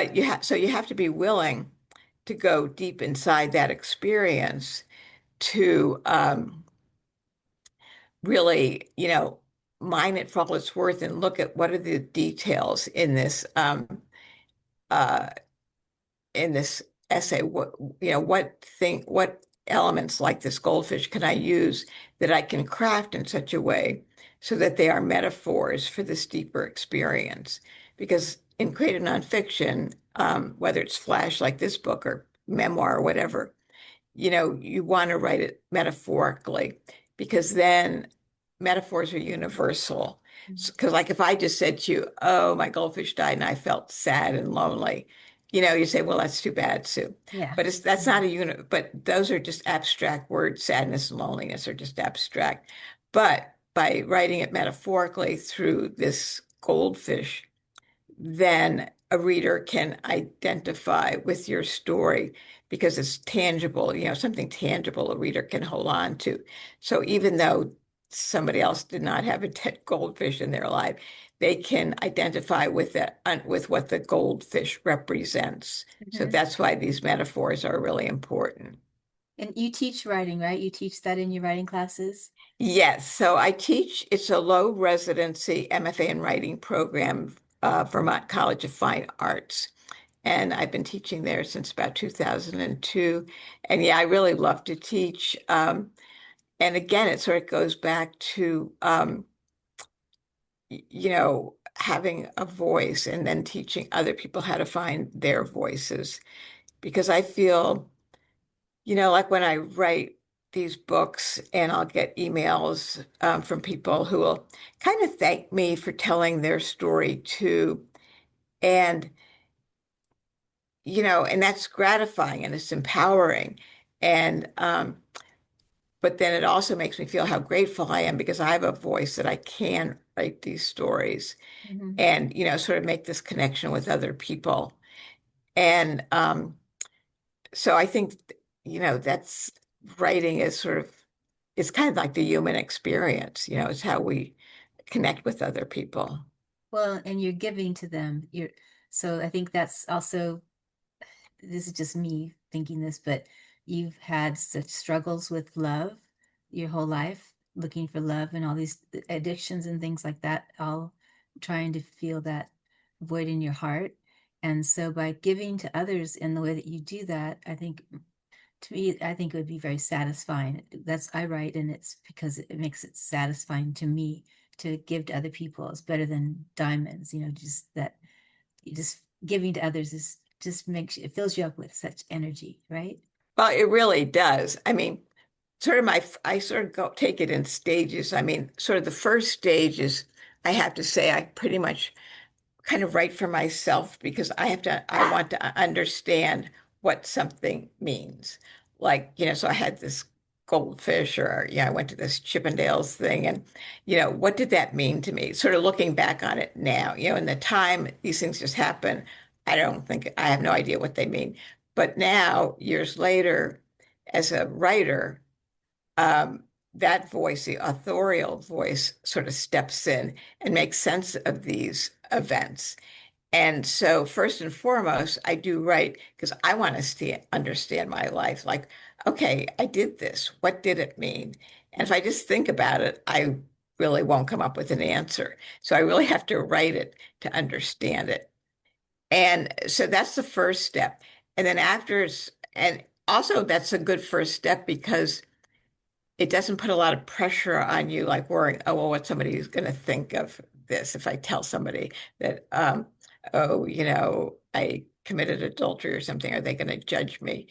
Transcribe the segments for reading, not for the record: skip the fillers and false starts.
but you have to be willing to go deep inside that experience to really, mine it for all it's worth and look at what are the details uh, in this essay. What elements like this goldfish can I use that I can craft in such a way so that they are metaphors for this deeper experience? Because in creative nonfiction, whether it's flash like this book or memoir or whatever, you want to write it metaphorically because then metaphors are universal. Because, like, if I just said to you, "Oh, my goldfish died and I felt sad and lonely," you say, "Well, that's too bad, Sue." Yeah. But that's not Mhm. a unit, but those are just abstract words. Sadness and loneliness are just abstract. But by writing it metaphorically through this goldfish, then a reader can identify with your story because it's tangible, something tangible a reader can hold on to. So even though somebody else did not have a goldfish in their life, they can identify with that, with what the goldfish represents. So Mhm. that's why these metaphors are really important. And you teach writing, right? You teach that in your writing classes? Yes, so I teach, it's a low residency MFA in writing program, Vermont College of Fine Arts. And I've been teaching there since about 2002. And yeah, I really love to teach. And again, it sort of goes back to, having a voice and then teaching other people how to find their voices. Because I feel, like when I write these books and I'll get emails from people who will kind of thank me for telling their story too. And, and that's gratifying and it's empowering. And, but then it also makes me feel how grateful I am because I have a voice that I can write these stories Mhm. and, sort of make this connection with other people. And so I think, that's writing is sort of, it's kind of like the human experience, it's how we connect with other people. Well, and you're giving to them. So I think that's also, this is just me thinking this, but you've had such struggles with love your whole life, looking for love and all these addictions and things like that, all trying to feel that void in your heart. And so by giving to others in the way that you do that, I think to me, I think it would be very satisfying. That's I write, and it's because it makes it satisfying to me to give to other people. It's better than diamonds, just that you just giving to others is just makes it fills you up with such energy, right? Well, it really does. I mean, I sort of take it in stages. I mean, sort of the first stage is, I have to say, I pretty much kind of write for myself because I want to understand what something means. Like, so I had this goldfish or, I went to this Chippendales thing and, what did that mean to me? Sort of looking back on it now, in the time these things just happen, I have no idea what they mean. But now, years later, as a writer, um, that voice, the authorial voice, sort of steps in and makes sense of these events. And so, first and foremost, I do write because I want to understand my life. Like, okay, I did this. What did it mean? And if I just think about it, I really won't come up with an answer. So I really have to write it to understand it. And so that's the first step. And then and also that's a good first step because it doesn't put a lot of pressure on you, like worrying, oh, well, what somebody is going to think of this if I tell somebody that, oh, I committed adultery or something, are they going to judge me?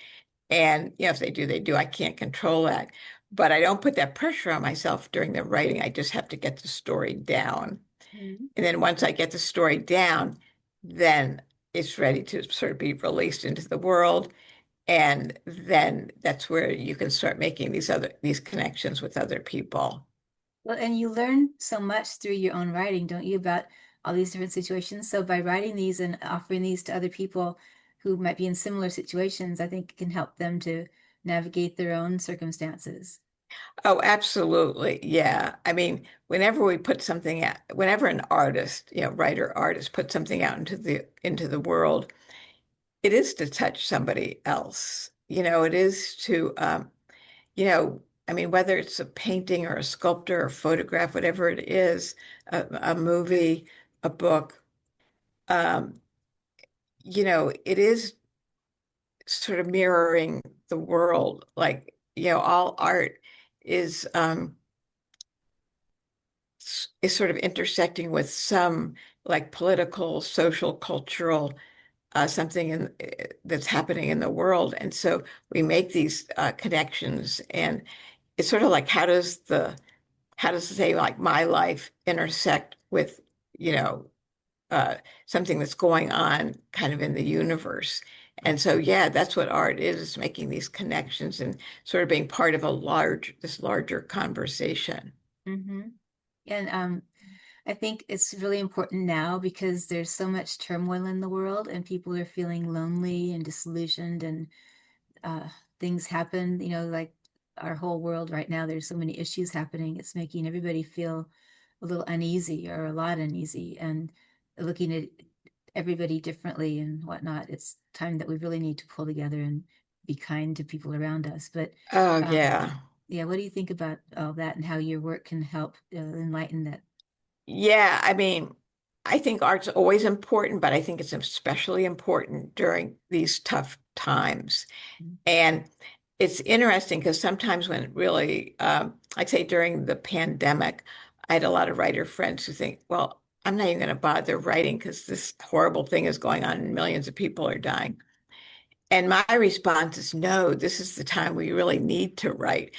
And, if they do, they do. I can't control that. But I don't put that pressure on myself during the writing. I just have to get the story down. Mhm. And then once I get the story down, then it's ready to sort of be released into the world. And then that's where you can start making these connections with other people. Well, and you learn so much through your own writing, don't you, about all these different situations? So by writing these and offering these to other people who might be in similar situations, I think it can help them to navigate their own circumstances. Oh, absolutely. Yeah. I mean, whenever an artist, writer artist puts something out into the world, it is to touch somebody else. It is to, I mean, whether it's a painting or a sculptor or photograph, whatever it is, a movie, a book, um, it is sort of mirroring the world. Like, all art is is sort of intersecting with some like political, social, cultural something that's happening in the world. And so we make these connections, and it's sort of like how does say like my life intersect with you know uh, something that's going on kind of in the universe. And so yeah, that's what art is making these connections and sort of being part of this larger conversation. Hmm. And I think it's really important now because there's so much turmoil in the world and people are feeling lonely and disillusioned and uh, things happen, like our whole world right now, there's so many issues happening. It's making everybody feel a little uneasy or a lot uneasy and looking at everybody differently and whatnot. It's time that we really need to pull together and be kind to people around us. But Oh um, yeah. yeah, what do you think about all that and how your work can help enlighten that? Yeah, I mean, I think art's always important, but I think it's especially important during these tough times. And it's interesting because sometimes when really, like say during the pandemic, I had a lot of writer friends who think, well, I'm not even going to bother writing because this horrible thing is going on and millions of people are dying. And my response is, no, this is the time we really need to write.